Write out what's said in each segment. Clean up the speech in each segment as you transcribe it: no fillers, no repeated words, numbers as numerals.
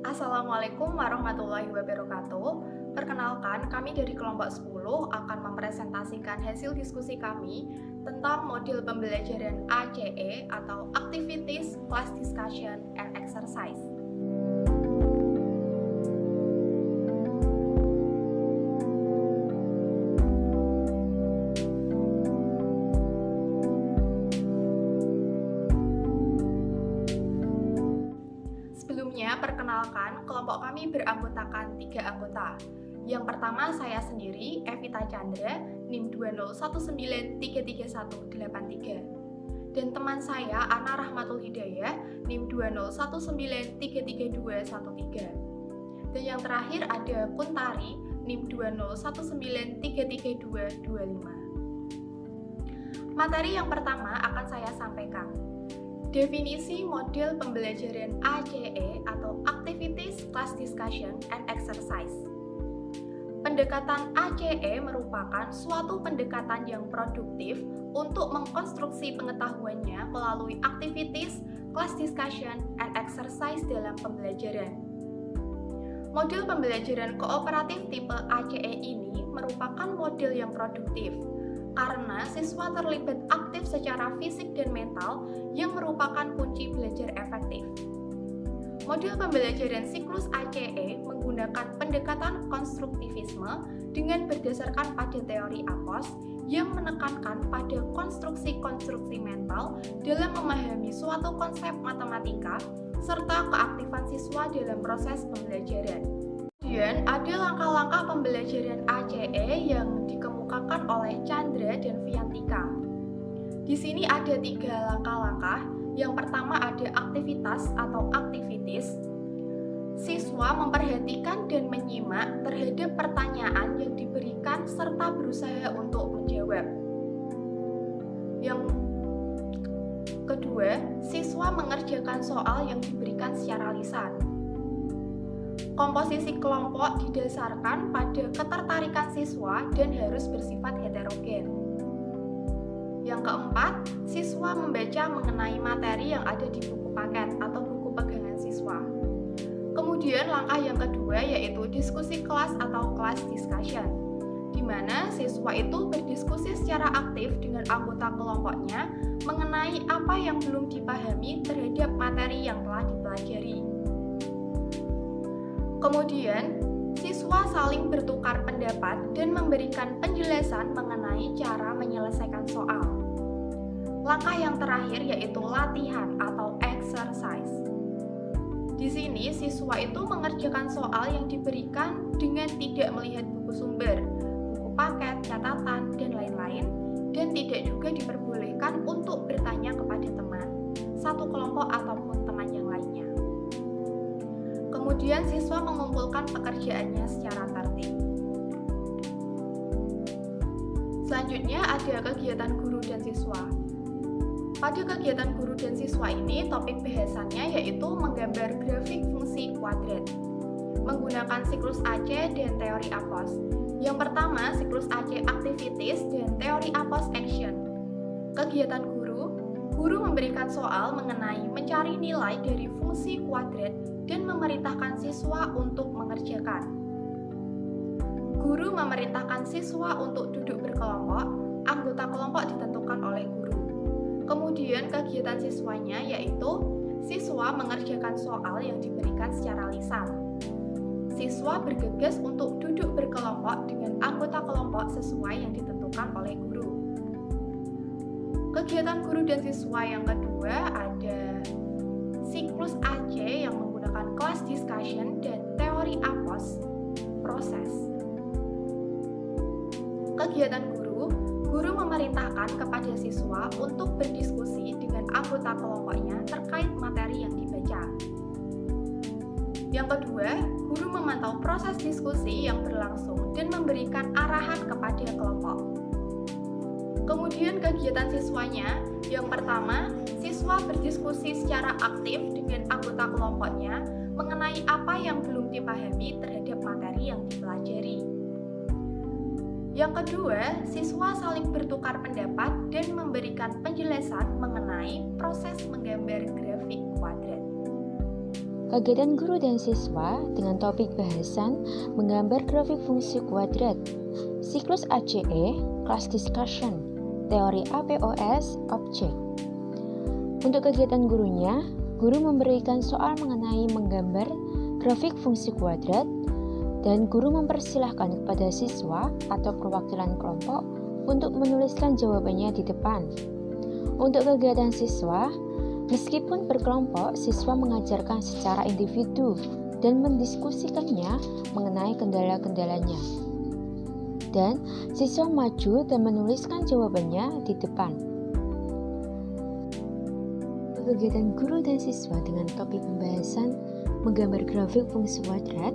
Assalamualaikum warahmatullahi wabarakatuh. Perkenalkan, kami dari kelompok 10 akan mempresentasikan hasil diskusi kami tentang model pembelajaran ACE atau Activities, Class Discussion, and Exercise. Sebelumnya, perkenalkan, kelompok kami beranggotakan 3 anggota. Yang pertama, saya sendiri, Evita Chandra, NIM 201933183. Dan teman saya, Ana Rahmatul Hidayah, NIM 201933213. Dan yang terakhir ada Kuntari, NIM 201933225. Materi yang pertama akan saya sampaikan. Definisi model pembelajaran ACE atau Activities, Class Discussion, and Exercise. Pendekatan ACE merupakan suatu pendekatan yang produktif untuk mengkonstruksi pengetahuannya melalui activities, class discussion, and exercise dalam pembelajaran. Model pembelajaran kooperatif tipe ACE ini merupakan model yang produktif, karena siswa terlibat aktif secara fisik dan mental yang merupakan kunci belajar efektif. Model pembelajaran siklus ACE menggunakan pendekatan konstruktivisme dengan berdasarkan pada teori APOS yang menekankan pada konstruksi-konstruksi mental dalam memahami suatu konsep matematika serta keaktifan siswa dalam proses pembelajaran. Kemudian ada langkah-langkah pembelajaran ACE yang dikemukakan oleh Chandra dan Viantika. Di sini ada 3 langkah-langkah. Yang pertama ada aktivitas atau activities. Siswa memperhatikan dan menyimak terhadap pertanyaan yang diberikan serta berusaha untuk menjawab. Yang kedua, siswa mengerjakan soal yang diberikan secara lisan. Komposisi kelompok didasarkan pada ketertarikan siswa dan harus bersifat heterogen. Yang keempat, siswa membaca mengenai materi yang ada di buku paket atau buku pegangan siswa. Kemudian langkah yang kedua yaitu diskusi kelas atau class discussion, di mana siswa itu berdiskusi secara aktif dengan anggota kelompoknya mengenai apa yang belum dipahami terhadap materi yang telah dipelajari. Kemudian, siswa saling bertukar pendapat dan memberikan penjelasan mengenai cara menyelesaikan soal. Langkah yang terakhir yaitu latihan atau exercise. Di sini, siswa itu mengerjakan soal yang diberikan dengan tidak melihat buku sumber, buku paket, catatan, dan lain-lain, dan tidak juga diperbolehkan untuk bertanya kepada teman, satu kelompok ataupun teman yang lainnya. Kemudian siswa mengumpulkan pekerjaannya secara tertib. Selanjutnya ada kegiatan guru dan siswa. Pada kegiatan guru dan siswa ini, topik bahasannya yaitu menggambar grafik fungsi kuadrat menggunakan siklus AC dan teori APOS. Yang pertama, siklus AC Activities dan teori APOS Action. Kegiatan guru memberikan soal mengenai mencari nilai dari fungsi kuadrat dan memerintahkan siswa untuk mengerjakan. Guru memerintahkan siswa untuk duduk berkelompok, anggota kelompok ditentukan oleh guru. Kemudian kegiatan siswanya yaitu siswa mengerjakan soal yang diberikan secara lisan. Siswa bergegas untuk duduk berkelompok dengan anggota kelompok sesuai yang ditentukan oleh guru. Kegiatan guru dan siswa yang kedua ada siklus AC yang menggunakan class discussion dan teori APOS proses. Kegiatan guru memerintahkan kepada siswa untuk berdiskusi dengan anggota kelompoknya terkait materi yang dibaca. Yang kedua, guru memantau proses diskusi yang berlangsung dan memberikan arahan kepada kelompok. Kemudian kegiatan siswanya, yang pertama, siswa berdiskusi secara aktif dengan anggota kelompoknya mengenai apa yang belum dipahami terhadap materi yang dipelajari. Yang kedua, siswa saling bertukar pendapat dan memberikan penjelasan mengenai proses menggambar grafik kuadrat. Kegiatan guru dan siswa dengan topik bahasan menggambar grafik fungsi kuadrat, siklus ACE, class discussion, teori APOS, objek. Untuk kegiatan gurunya, guru memberikan soal mengenai menggambar grafik fungsi kuadrat dan guru mempersilahkan kepada siswa atau perwakilan kelompok untuk menuliskan jawabannya di depan. Untuk kegiatan siswa, meskipun berkelompok, siswa mengajarkan secara individu dan mendiskusikannya mengenai kendala-kendalanya. Dan siswa maju dan menuliskan jawabannya di depan. Kegiatan guru dan siswa dengan topik pembahasan menggambar grafik fungsi kuadrat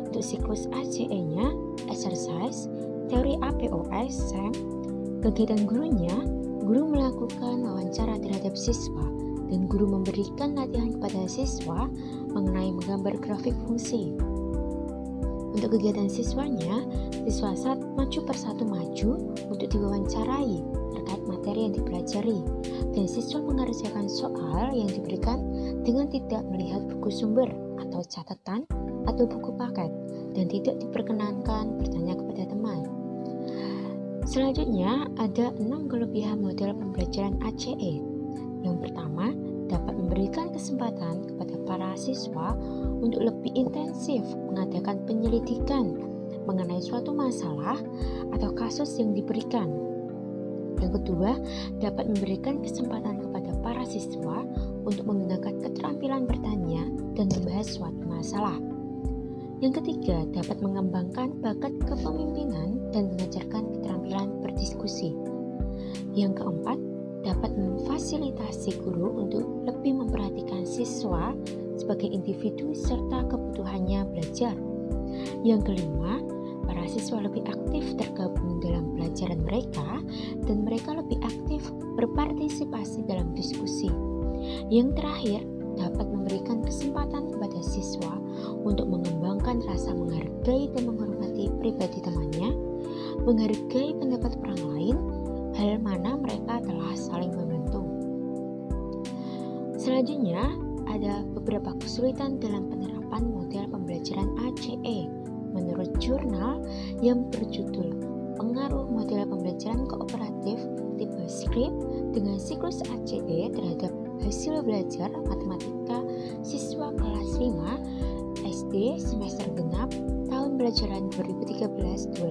untuk siklus ACE-nya, exercise, teori APOS, SEM. Kegiatan gurunya, guru melakukan wawancara terhadap siswa dan guru memberikan latihan kepada siswa mengenai menggambar grafik fungsi. Untuk kegiatan siswanya, siswa maju persatu maju untuk diwawancarai terkait materi yang dipelajari, dan siswa mengerjakan soal yang diberikan dengan tidak melihat buku sumber atau catatan atau buku paket, dan tidak diperkenankan bertanya kepada teman. Selanjutnya, ada 6 kelebihan model pembelajaran ACE. Yang pertama, dapat memberikan kesempatan kepada para siswa untuk lebih intensif mengadakan penyelidikan mengenai suatu masalah atau kasus yang diberikan. Yang kedua, dapat memberikan kesempatan kepada para siswa untuk menggunakan keterampilan bertanya dan membahas suatu masalah. Yang ketiga, dapat mengembangkan bakat kepemimpinan dan mengajarkan keterampilan berdiskusi. Yang keempat, dapat memfasilitasi guru untuk lebih memperhatikan siswa sebagai individu serta kebutuhannya belajar. Yang kelima, para siswa lebih aktif tergabung dalam pelajaran mereka dan mereka lebih aktif berpartisipasi dalam diskusi. Yang terakhir, dapat memberikan kesempatan kepada siswa untuk mengembangkan rasa menghargai dan menghormati pribadi temannya, menghargai pendapat orang lain, hal mana mereka telah saling membantu. Selanjutnya, ada beberapa kesulitan dalam penerapan model pembelajaran ACE menurut jurnal yang berjudul Pengaruh Model Pembelajaran Kooperatif Tipe Script dengan Siklus ACE terhadap Hasil Belajar Matematika Siswa Kelas 5 SD semester genap tahun pelajaran 2013-2014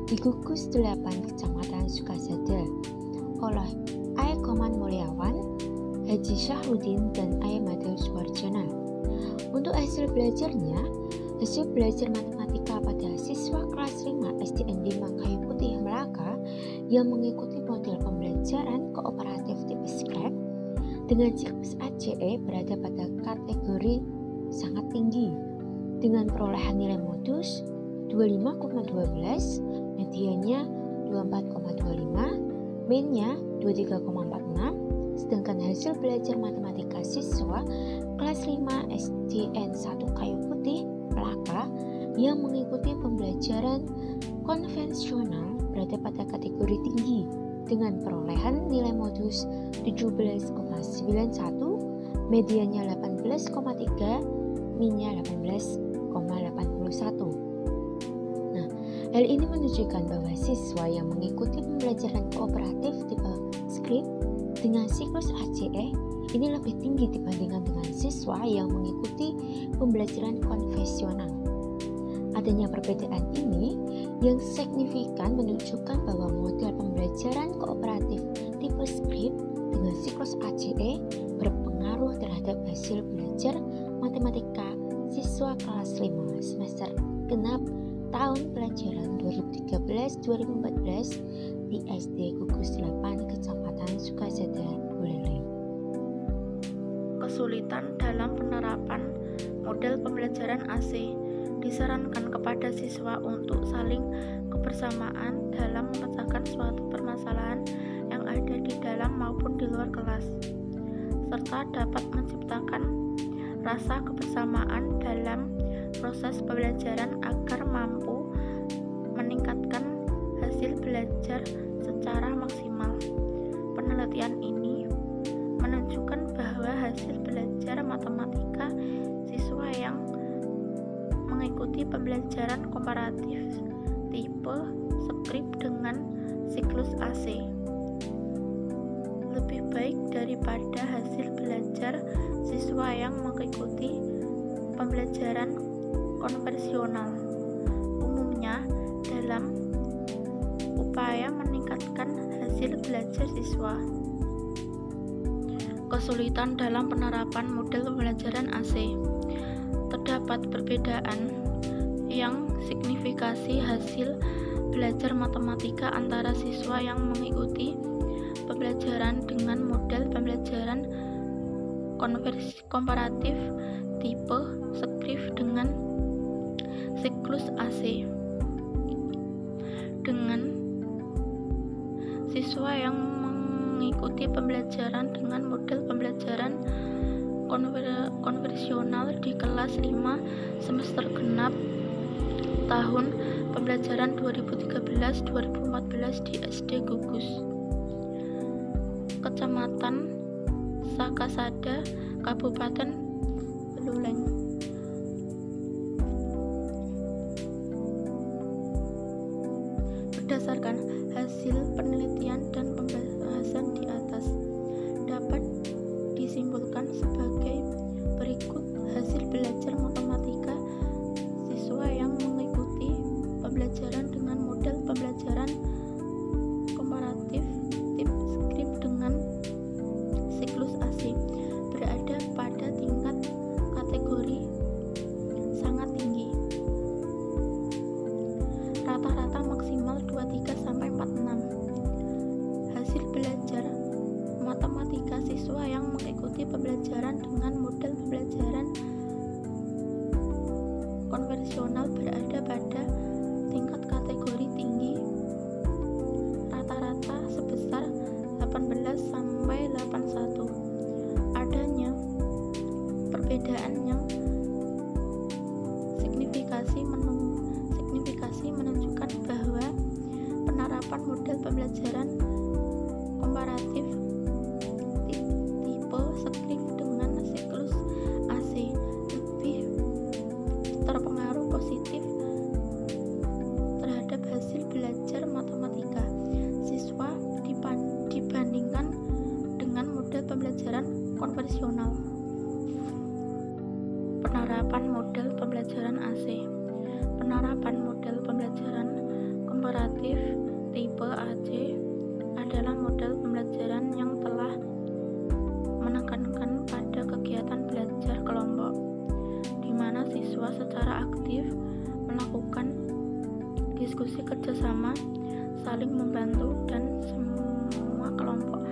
di Gugus 8 Kecamatan Sukasada oleh A. Koman Mulyawan, Haji Syahrudin, dan A. Madel Suwarjana. Untuk hasil belajarnya, hasil belajar matematika pada siswa kelas 5 SDN 5 Kayu Putih Melaka yang mengikuti model pembelajaran kooperatif tipe Script dengan siklus ACE berada pada kategori sangat tinggi dengan perolehan nilai modus 25,12, mediannya 24,25, mainnya 23,46, sedangkan hasil belajar matematika siswa kelas 5 SDN 1 Kayu Putih Melaka yang mengikuti pembelajaran konvensional berada pada kategori tinggi dengan perolehan nilai modus 17,91, mediannya 18,3, minnya 18,81. Nah, hal ini menunjukkan bahwa siswa yang mengikuti pembelajaran kooperatif tipe Script dengan siklus ACE ini lebih tinggi dibandingkan dengan siswa yang mengikuti pembelajaran konvensional. Adanya perbedaan ini yang signifikan menunjukkan bahwa model pembelajaran kooperatif tipe Script dengan siklus ACE berpengaruh terhadap hasil belajar matematika siswa kelas 5 semester genap tahun pelajaran 2013-2014 di SD Gugus 8 Kecamatan Sukasada, Buleleng. Kesulitan dalam penerapan model pembelajaran AC. Disarankan kepada siswa untuk saling kebersamaan dalam memecahkan suatu permasalahan yang ada di dalam maupun di luar kelas, serta dapat menciptakan rasa kebersamaan dalam proses pembelajaran agar mampu meningkatkan hasil belajar secara maksimal. Penelitian ini menunjukkan bahwa hasil belajar belajar matematika siswa yang mengikuti pembelajaran komparatif tipe skrip dengan siklus AC lebih baik daripada hasil belajar siswa yang mengikuti pembelajaran konvensional, umumnya dalam upaya meningkatkan hasil belajar siswa. Kesulitan dalam penerapan model pembelajaran AC. Terdapat perbedaan yang signifikasi hasil belajar matematika antara siswa yang mengikuti pembelajaran dengan model pembelajaran komparatif tipe skrip dengan siklus AC dengan siswa yang mengikuti pembelajaran dengan model pembelajaran konvensional di kelas 5 semester genap tahun pembelajaran 2013-2014 di SD Gugus, Kecamatan Sakasada, Kabupaten Buleleng. Berdasarkan hasil penelitian dan pembahasan di atas, dapat disimpulkan sebagai berikut. Hasil belajar matematika siswa yang mengikuti pembelajaran dengan model pembelajaran komparatif tip skrip dengan siklus AC berada pada tingkat kategori sangat tinggi, rata-rata maksimal 23-46. Hasil belajar matematika siswa yang mengikuti pembelajaran dengan model pembelajaran konvensional berada pada tingkat kategori tinggi, rata-rata sebesar 18-81. Adanya perbedaan yang signifikasi menunjukkan bahwa penerapan model pembelajaran komparatif tipe skrip dengan siklus AC lebih terpengaruh positif terhadap hasil belajar matematika siswa dibandingkan dengan model pembelajaran konvensional. Penerapan model pembelajaran AC. Penerapan model pembelajaran komparatif tipe AC adalah model pembelajaran yang telah menekankan pada kegiatan belajar kelompok, di mana siswa secara aktif melakukan diskusi kerjasama, saling membantu, dan semua kelompok